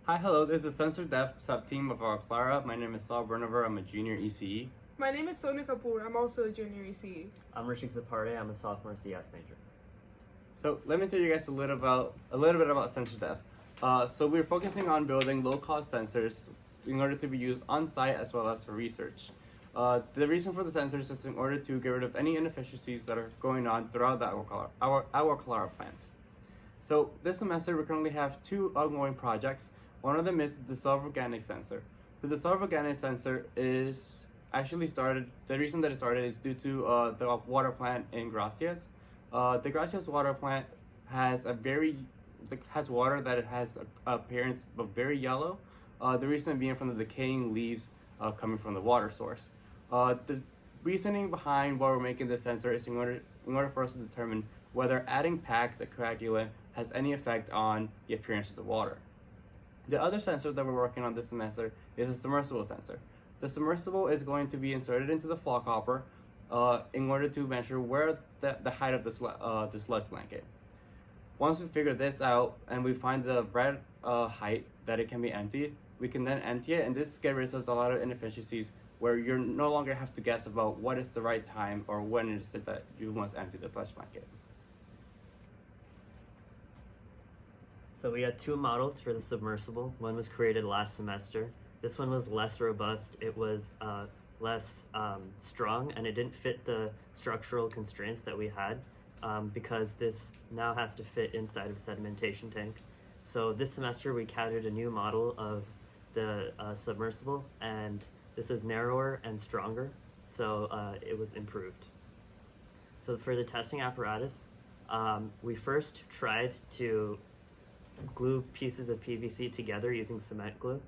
Hi, hello, this is the Sensor Dev sub-team of our Clara. My name is Saul Bernover, I'm a junior ECE. My name is Sonia Kapoor, I'm also a junior ECE. I'm Rishik Zaparde, I'm a sophomore CS major. So let me tell you guys a little bit about Sensor Dev. So we're focusing on building low-cost sensors in order to be used on-site as well as for research. The reason for the sensors is in order to get rid of any inefficiencies that are going on throughout our Clara plant. So this semester we currently have two ongoing projects. One of them is the dissolved organic sensor. The dissolved organic sensor is actually started, the reason that it started is due to the water plant in Gracias. The Gracias water plant has water that it has a appearance of very yellow. The reason being from the decaying leaves coming from the water source. The reasoning behind why we're making this sensor is in order for us to determine whether adding PAC, the coagulant, has any effect on the appearance of the water. The other sensor that we're working on this semester is a submersible sensor. The submersible is going to be inserted into the flock hopper in order to measure where the height of the sludge blanket. Once we figure this out and we find the right height that it can be emptied, we can then empty it, and this gets rid of a lot of inefficiencies where you no longer have to guess about what is the right time or when it is that you must empty the sludge blanket. So we had two models for the submersible. One was created last semester. This one was less robust. It was less strong, and it didn't fit the structural constraints that we had because this now has to fit inside of a sedimentation tank. So this semester we cadred a new model of the submersible, and this is narrower and stronger, so it was improved. So for the testing apparatus, we first tried to glue pieces of PVC together using cement glue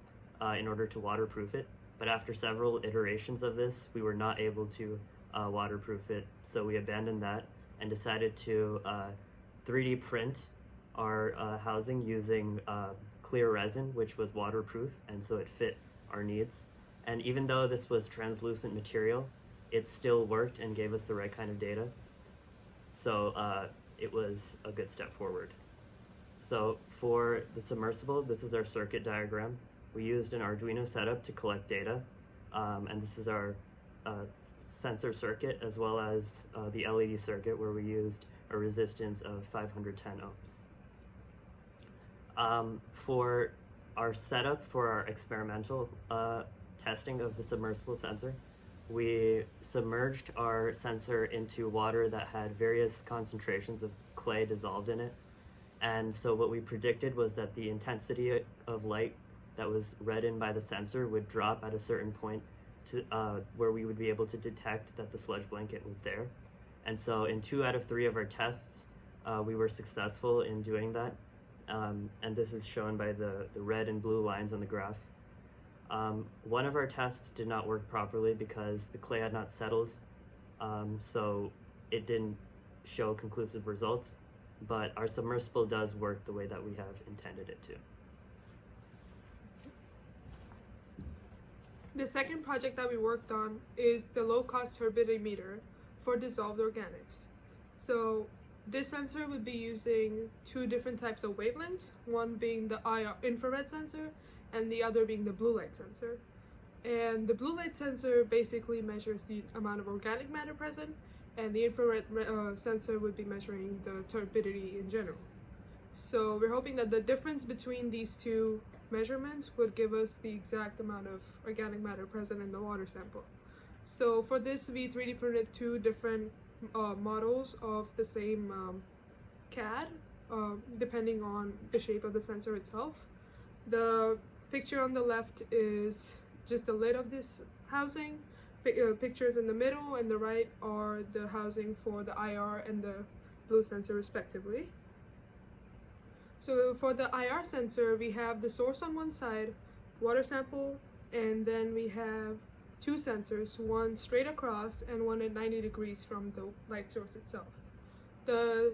in order to waterproof it, but after several iterations of this, we were not able to waterproof it, so we abandoned that and decided to 3D print our housing using clear resin, which was waterproof, and so it fit our needs. And even though this was translucent material, it still worked and gave us the right kind of data, so it was a good step forward. So for the submersible, this is our circuit diagram. We used an Arduino setup to collect data, and this is our sensor circuit as well as the LED circuit where we used a resistance of 510 ohms. For our setup for our experimental testing of the submersible sensor, we submerged our sensor into water that had various concentrations of clay dissolved in it. And so what we predicted was that the intensity of light that was read in by the sensor would drop at a certain point to where we would be able to detect that the sludge blanket was there. And so in 2 out of 3 of our tests, we were successful in doing that. And this is shown by the red and blue lines on the graph. One of our tests did not work properly because the clay had not settled, so it didn't show conclusive results. But our submersible does work the way that we have intended it to. The second project that we worked on is the low-cost turbidity meter for dissolved organics. So this sensor would be using 2 different types of wavelengths, one being the infrared sensor and the other being the blue light sensor. And the blue light sensor basically measures the amount of organic matter present, and the infrared sensor would be measuring the turbidity in general. So we're hoping that the difference between these 2 measurements would give us the exact amount of organic matter present in the water sample. So for this, we 3D printed 2 different models of the same CAD, depending on the shape of the sensor itself. The picture on the left is just the lid of this housing. Pictures in the middle and the right are the housing for the IR and the blue sensor respectively. So for the IR sensor, we have the source on one side, water sample, and then we have 2 sensors, one straight across and one at 90 degrees from the light source itself. The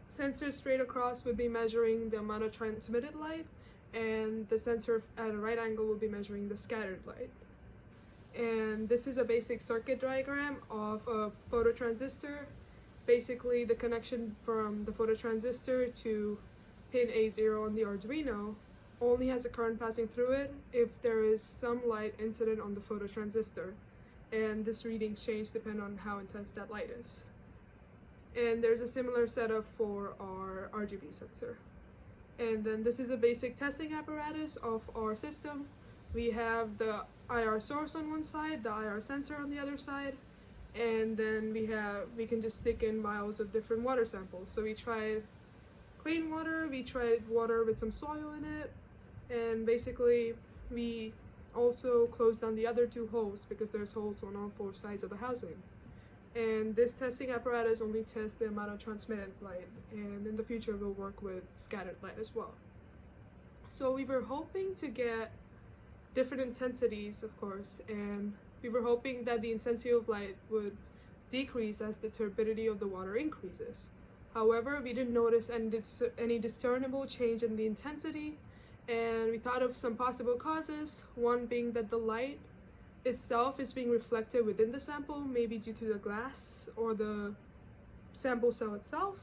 sensor straight across would be measuring the amount of transmitted light, and the sensor at a right angle will be measuring the scattered light. And this is a basic circuit diagram of a phototransistor. Basically, the connection from the phototransistor to pin A0 on the Arduino only has a current passing through it if there is some light incident on the phototransistor, and this reading change depend on how intense that light is. And there's a similar setup for our RGB sensor. And then this is a basic testing apparatus of our system. We have the IR source on one side, the IR sensor on the other side, and then we can just stick in vials of different water samples. So we tried clean water, we tried water with some soil in it, and basically we also closed down the other two holes because there's holes on all four sides of the housing. And this testing apparatus only tests the amount of transmitted light, and in the future we'll work with scattered light as well. So we were hoping to get different intensities, of course, and we were hoping that the intensity of light would decrease as the turbidity of the water increases. However, we didn't notice any discernible change in the intensity, and we thought of some possible causes, one being that the light itself is being reflected within the sample, maybe due to the glass or the sample cell itself.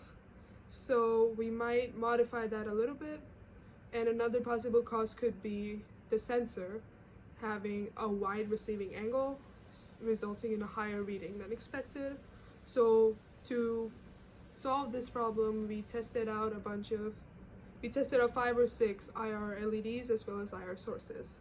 So we might modify that a little bit. And another possible cause could be the sensor having a wide receiving angle, resulting in a higher reading than expected. So to solve this problem, we tested out 5 or 6 IR LEDs as well as IR sources.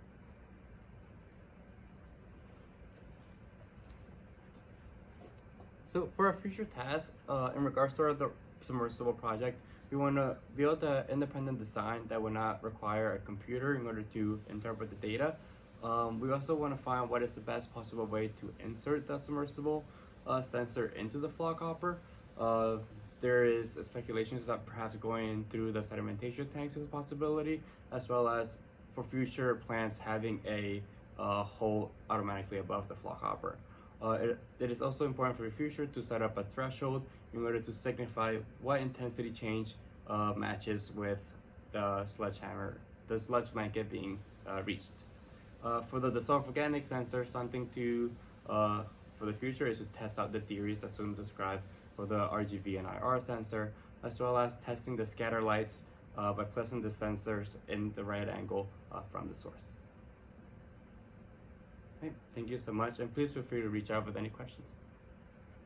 So for our future tasks, in regards to the submersible project, we want to build an independent design that will not require a computer in order to interpret the data. We also want to find what is the best possible way to insert the submersible sensor into the flock hopper. There is speculations that perhaps going through the sedimentation tanks is a possibility, as well as for future plants having a hole automatically above the flock hopper. It is also important for the future to set up a threshold in order to signify what intensity change matches with the sludge blanket being reached. For the dissolved organic sensor, something to for the future is to test out the theories that Sun described for the RGB and IR sensor, as well as testing the scatter lights by placing the sensors in the right angle from the source. Okay, thank you so much, and please feel free to reach out with any questions.